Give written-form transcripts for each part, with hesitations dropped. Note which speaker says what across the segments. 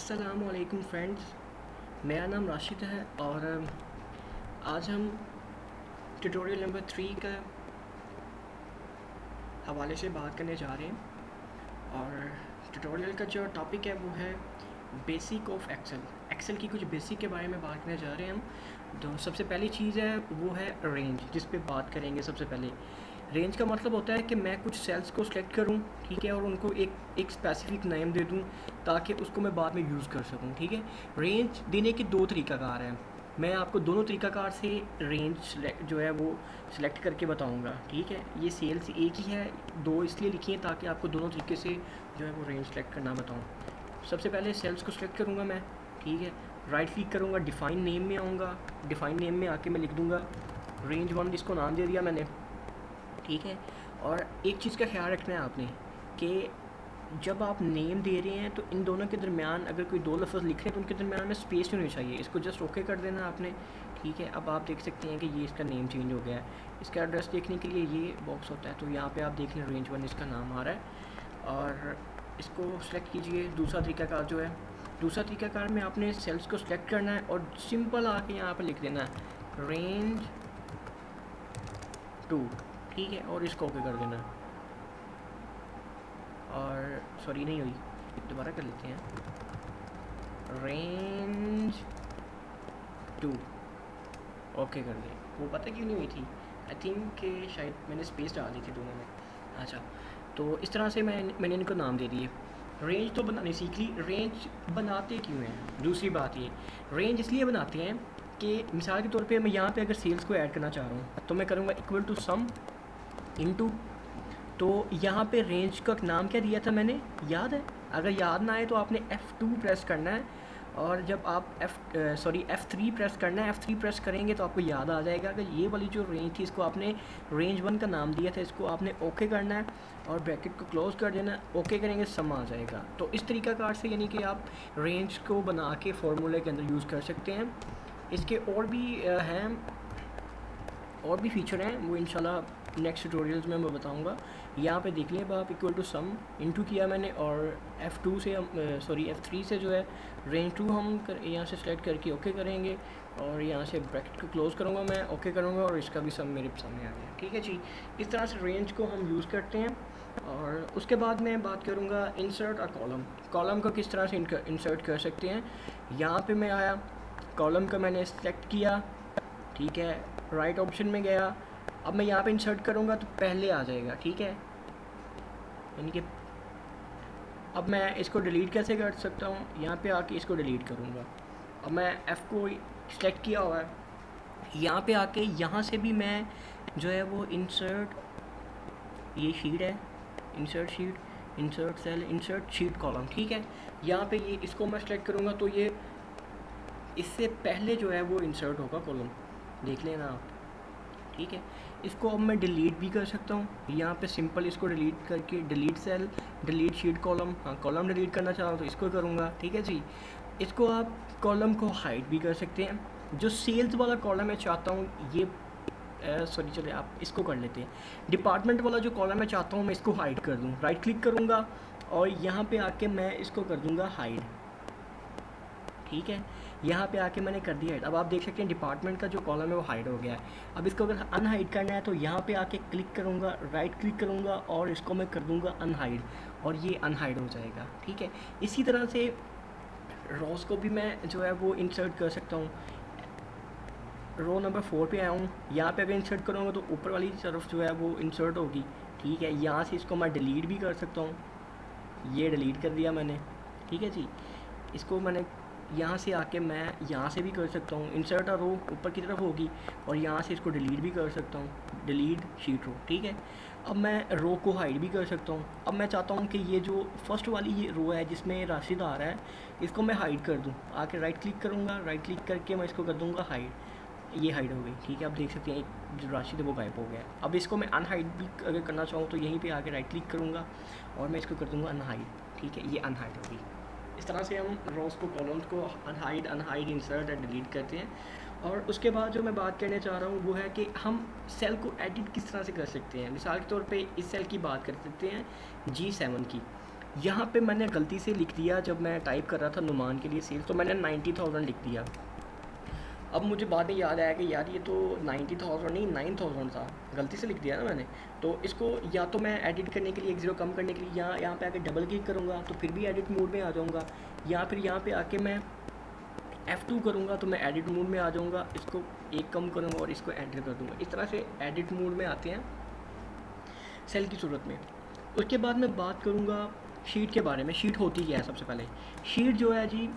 Speaker 1: अस्सलामुअलैकुम फ्रेंड्स, मेरा नाम राशिद है और आज हम ट्यूटोरियल नंबर 3 का हवाले से बात करने जा रहे हैं। और ट्यूटोरियल का जो टॉपिक है वो है बेसिक ऑफ एक्सेल की कुछ बेसिक के बारे में बात करने जा रहे हैं हम। तो सबसे पहली चीज़ है वो है रेंज, जिस पे बात करेंगे। सबसे पहले रेंज का मतलब होता है कि मैं कुछ सेल्स को सिलेक्ट करूं, ठीक है, और उनको एक स्पेसिफिक नेम दे दूं ताकि उसको मैं बाद में यूज़ कर सकूं, ठीक है। रेंज देने के दो तरीक़ाकार हैं, मैं आपको दोनों तरीक़ाकार से रेंज जो है वो सिलेक्ट करके बताऊंगा, ठीक है। ये सेल्स एक ही है, दो इसलिए लिखी है ताकि आपको दोनों तरीके से जो है वो रेंज सेलेक्ट करना बताऊँ। सबसे पहले सेल्स को सिलेक्ट करूँगा मैं, ठीक है। राइट क्लिक करूँगा, डिफ़ाइन नेम में आऊँगा, डिफ़ाइन नेम में आके मैं लिख दूँगा रेंज 1, जिसको नाम दे दिया मैंने, ठीक है। और एक चीज़ का ख्याल रखना है आपने कि जब आप नेम दे रहे हैं तो इन दोनों के दरमियान अगर कोई दो लफ्ज़ लिख रहे हैं तो उनके दरमियान में स्पेस नहीं होनी चाहिए। इसको जस्ट ओके कर देना आपने, ठीक है। अब आप देख सकते हैं कि ये इसका नेम चेंज हो गया है। इसका एड्रेस देखने के लिए ये बॉक्स होता है, तो यहाँ पे आप देख लें रेंज 1 इसका नाम आ रहा है। और इसको सेलेक्ट कीजिए। दूसरा तरीक़ाकार जो है, दूसरा तरीक़ाकार में आपने सेल्स को सिलेक्ट करना है और सिंपल आके यहाँ पर लिख देना है रेंज 2, ठीक है, और इसको ओके कर देना। और सॉरी नहीं हुई, दोबारा कर लेते हैं, रेंज 2 ओके कर दें। वो पता क्यों नहीं हुई थी, आई थिंक कि शायद मैंने स्पेस डाल दी थी दोनों में। अच्छा, तो इस तरह से मैंने इनको नाम दे दिए। रेंज तो बनाने सीख ली, रेंज बनाते क्यों हैं? दूसरी बात ये, रेंज इसलिए बनाते हैं कि मिसाल के तौर पे मैं यहाँ पे अगर सेल्स को ऐड करना चाह रहा हूँ तो मैं करूँगा इक्वल टू सम इनटू, तो यहाँ पे रेंज का नाम क्या दिया था मैंने, याद है? अगर याद ना आए तो आपने F2 प्रेस करना है, और जब आप F3 प्रेस करना है, F3 प्रेस करेंगे तो आपको याद आ जाएगा कि ये वाली जो रेंज थी इसको आपने रेंज 1 का नाम दिया था, इसको आपने ओके करना है और ब्रैकेट को क्लोज़ कर देना। ओके करेंगे सम आ जाएगा। तो इस तरीक़ाकार से यानी कि आप रेंज को बना के फार्मूले के अंदर यूज़ कर सकते हैं। इसके और भी हैं, और भी फीचर हैं, वो इंशाल्लाह नेक्स्ट ट्यूटोरियल्स में मैं बताऊंगा। यहाँ पे देख लें, अब आप इक्वल टू सम इनटू किया मैंने, और F2 से F3 से जो है रेंज 2 हम यहाँ से सेलेक्ट करके ओके करेंगे, और यहाँ से ब्रैकेट को क्लोज़ करूँगा मैं, ओके करूँगा, और इसका भी सम मेरे सामने आ गया, ठीक है जी। इस तरह से रेंज को हम यूज़ करते हैं। और उसके बाद मैं बात करूँगा इंसर्ट और कॉलम को किस तरह से इंसर्ट कर सकते हैं। यहाँ पर मैं आया, कॉलम का मैंने सेलेक्ट किया, ठीक है, राइट ऑप्शन में गया। अब मैं यहाँ पे इंसर्ट करूँगा तो पहले आ जाएगा, ठीक है, यानी कि अब मैं इसको डिलीट कैसे कर सकता हूँ, यहाँ पे आके इसको डिलीट करूँगा। अब मैं F को सेलेक्ट किया हुआ है, यहाँ पे आके यहाँ से भी मैं जो है वो इंसर्ट, ये शीट है, insert sheet, insert cell, insert sheet column, ठीक है। यहाँ पे ये इसको मैं सेलेक्ट करूँगा तो ये इससे पहले जो है वो इंसर्ट होगा कॉलम, देख लेना आप, ठीक है। इसको अब मैं डिलीट भी कर सकता हूँ, यहाँ पे सिंपल इसको डिलीट करके delete cell, delete sheet column, हाँ कॉलम डिलीट करना चाहूँ तो इसको करूँगा, ठीक है जी। इसको आप कॉलम को हाइड भी कर सकते हैं। जो सेल्स वाला कॉलम मैं चाहता हूँ ये सॉरी चलिए आप इसको कर लेते हैं। डिपार्टमेंट वाला जो कॉलम मैं चाहता हूँ मैं इसको हाइड कर दूँ, राइट क्लिक करूँगा और यहाँ पर आके मैं इसको कर दूँगा हाइड, ठीक है। यहाँ पे आके मैंने कर दिया। अब आप देख सकते हैं डिपार्टमेंट का जो कॉलम है वो हाइड हो गया है। अब इसको अगर अनहाइड करना है तो यहाँ पे आके क्लिक करूँगा, राइट क्लिक करूँगा और इसको मैं कर दूँगा अनहाइड, और ये अनहाइड हो जाएगा, ठीक है। इसी तरह से रोज़ को भी मैं जो है वो इंसर्ट कर सकता हूँ। रो नंबर 4 पे आया हूँ, यहाँ पे अगर इंसर्ट करूँगा तो ऊपर वाली तरफ जो है वो इंसर्ट होगी, ठीक है। यहाँ से इसको मैं डिलीट भी कर सकता हूँ, ये डिलीट कर दिया मैंने, ठीक है जी। इसको मैंने यहाँ से आके मैं यहाँ से भी कर सकता हूँ, इंसर्ट रो ऊपर की तरफ होगी, और यहाँ से इसको डिलीट भी कर सकता हूँ, डिलीट शीट रो, ठीक है। अब मैं रो को हाइड भी कर सकता हूँ। अब मैं चाहता हूँ कि ये जो फर्स्ट वाली ये रो है जिसमें राशिद आ रहा है, इसको मैं हाइड कर दूँ। आके राइट क्लिक करूँगा, राइट क्लिक करके मैं इसको कर दूँगा हाइड, ये हाइड हो गई, ठीक है। आप देख सकते हैं एक जो राशिद है वो गायब हो गया। अब इसको मैं अनहाइड भी अगर करना चाहूँ तो यहीं पर आके राइट क्लिक करूँगा और मैं इसको कर दूँगा अनहाइड, ठीक है, ये अनहाइड होगी। इस तरह से हम रोज़ को, कॉलम्स को अनहाइड, इंसर्ट और डिलीट करते हैं। और उसके बाद जो मैं बात करने चाह रहा हूँ वो है कि हम सेल को एडिट किस तरह से कर सकते हैं। मिसाल के तौर पे इस सेल की बात कर सकते हैं G7 की। यहाँ पे मैंने गलती से लिख दिया, जब मैं टाइप कर रहा था नुमान के लिए सेल्स, तो मैंने 90,000 लिख दिया। अब मुझे बाद में याद आया कि यार ये तो 90,000 नहीं 9,000 था, गलती से लिख दिया ना मैंने। तो इसको या तो मैं एडिट करने के लिए, एक ज़ीरो कम करने के लिए यहाँ पे आके डबल क्लिक करूँगा तो फिर भी एडिट मोड में आ जाऊँगा, या फिर यहाँ पे आके मैं F2 करूँगा तो मैं एडिट मोड में आ जाऊँगा, इसको एक कम करूँगा और इसको एंटर कर दूँगा। इस तरह से एडिट मोड में आते हैं सेल की सूरत में। उसके बाद मैं बात करूँगा शीट के बारे में। शीट होती क्या है? सबसे पहले शीट जो है जी,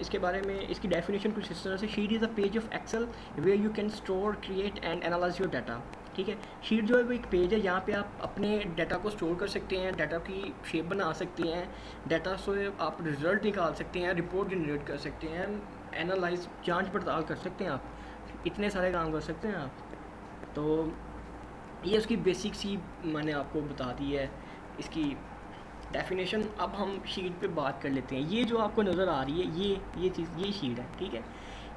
Speaker 1: इसके बारे में इसकी डेफिनेशन कुछ इस तरह से, sheet is a page of Excel where you can store, create and analyse your data. ठीक है, शीट जो है वो एक पेज है, यहाँ पे आप अपने डाटा को स्टोर कर सकते हैं, डाटा की शेप बना सकते हैं, डाटा से आप रिज़ल्ट निकाल सकते हैं, रिपोर्ट जनरेट कर सकते हैं, एनालाइज जांच पड़ताल कर सकते हैं, आप इतने सारे काम कर सकते हैं आप। तो ये उसकी बेसिक सी मैंने आपको बता दी है इसकी डेफिनेशन। अब हम शीट पे बात कर लेते हैं। ये जो आपको नज़र आ रही है ये चीज़, ये शीट है, ठीक है।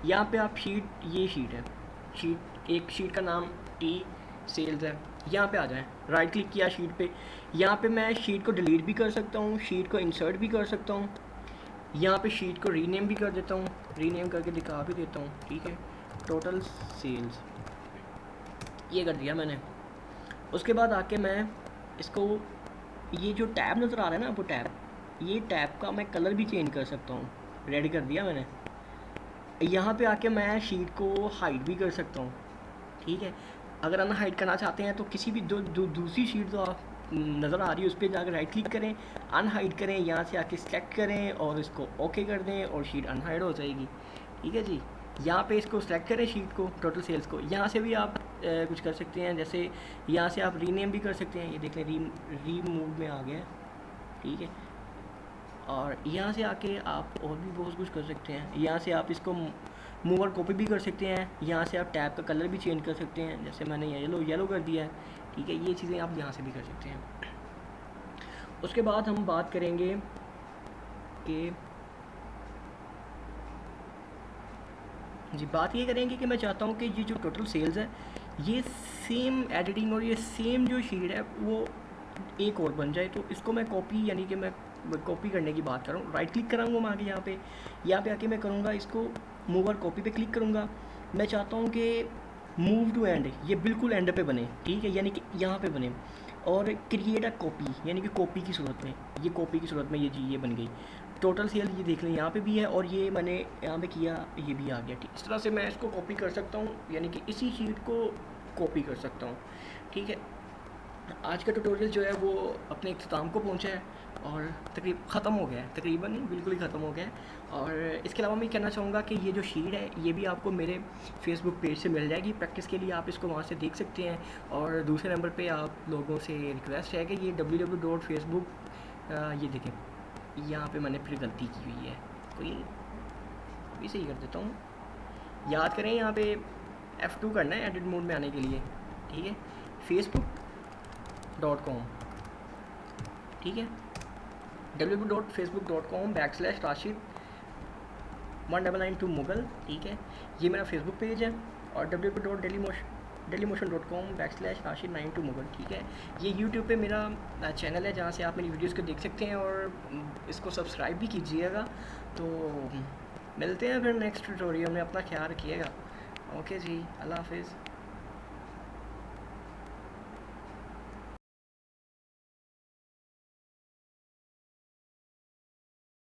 Speaker 1: यहाँ पे आप ये शीट है, एक शीट का नाम टी सेल्स है। यहाँ पे आ जाए, राइट क्लिक किया शीट पे, यहाँ पे मैं शीट को डिलीट भी कर सकता हूँ, शीट को इंसर्ट भी कर सकता हूँ, यहाँ पे शीट को रीनेम भी कर देता हूँ, रीनेम करके दिखा भी देता हूँ, ठीक है। टोटल सेल्स ये कर दिया मैंने। उसके बाद आके मैं इसको, ये जो टैब नज़र आ रहा है ना, वो टैब, ये टैब का मैं कलर भी चेंज कर सकता हूँ, रेडी कर दिया मैंने। यहाँ पे आके मैं शीट को हाइड भी कर सकता हूँ, ठीक है। अगर अनहाइड करना चाहते हैं तो किसी भी दूसरी शीट जो आप नज़र आ रही है उस पर जाकर राइट क्लिक करें, अनहाइड करें, यहाँ से आके सिलेक्ट करें और इसको ओके कर दें और शीट अनहाइड हो जाएगी, ठीक है जी। यहाँ पे इसको सेलेक्ट करें शीट को, टोटल सेल्स को। यहाँ से भी आप कुछ कर सकते हैं, जैसे यहाँ से आप रीनेम भी कर सकते हैं, ये देख लें रीमूव में आ गया, ठीक है। और यहाँ से आके आप और भी बहुत कुछ कर सकते हैं। यहाँ से आप इसको मूव और कॉपी भी कर सकते हैं, यहाँ से आप टैब का कलर भी चेंज कर सकते हैं, जैसे मैंने येलो कर दिया है, ठीक है। ये चीज़ें आप यहाँ से भी कर सकते हैं। उसके बाद हम बात करेंगे कि जी, बात ये करेंगे कि मैं चाहता हूँ कि ये जो टोटल सेल्स है, ये सेम एडिटिंग और ये सेम जो शीट है वो एक और बन जाए। तो इसको मैं कॉपी, यानी कि मैं कॉपी करने की बात कर रहा हूँ। राइट क्लिक कराऊंगा मैं आके यहाँ पे आके मैं करूँगा इसको मूव और कॉपी पे क्लिक करूँगा। मैं चाहता हूँ कि मूव टू एंड, ये बिल्कुल एंड पे बने, ठीक है, यानी कि यहाँ पे बने। और क्रिएट अ कॉपी, यानी कि कॉपी की सूरत में, ये कॉपी की सूरत में ये बन गई। टोटल सेल ये देख लें यहाँ पे भी है, और ये मैंने यहाँ पे किया, ये भी आ गया, ठीक। इस तरह से मैं इसको कॉपी कर सकता हूँ, यानी कि इसी शीट को कॉपी कर सकता हूँ, ठीक है। आज का ट्यूटोरियल जो है वो अपने इख्तिताम को पहुँचा है और ख़त्म हो गया है, तकरीबन बिल्कुल ही ख़त्म हो गया है। और इसके अलावा मैं कहना चाहूँगा कि ये जो शीट है ये भी आपको मेरे फेसबुक पेज से मिल जाएगी। प्रैक्टिस के लिए आप इसको वहाँ से देख सकते हैं। और दूसरे नंबर पे आप लोगों से रिक्वेस्ट है कि ये www.facebook, ये देखें, यहाँ पे मैंने फिर गलती की हुई है, कोई भी सही कर देता हूँ। याद करें, यहाँ पे F2 करना है एडिट मोड में आने के लिए, ठीक है। facebook.com, ठीक है, www.facebook.com/rashid1992 मुगल, ठीक है। ये मेरा फेसबुक पेज है। और www.dailymotion.com/rashid92 मुगल, ठीक है। ये यूट्यूब पे मेरा चैनल है जहाँ से आप मेरी वीडियोस को देख सकते हैं, और इसको सब्सक्राइब भी कीजिएगा। तो मिलते हैं फिर नेक्स्ट ट्यूटोरियल में, अपना ख्याल रखिएगा। ओके जी, अल्लाह हाफिज़।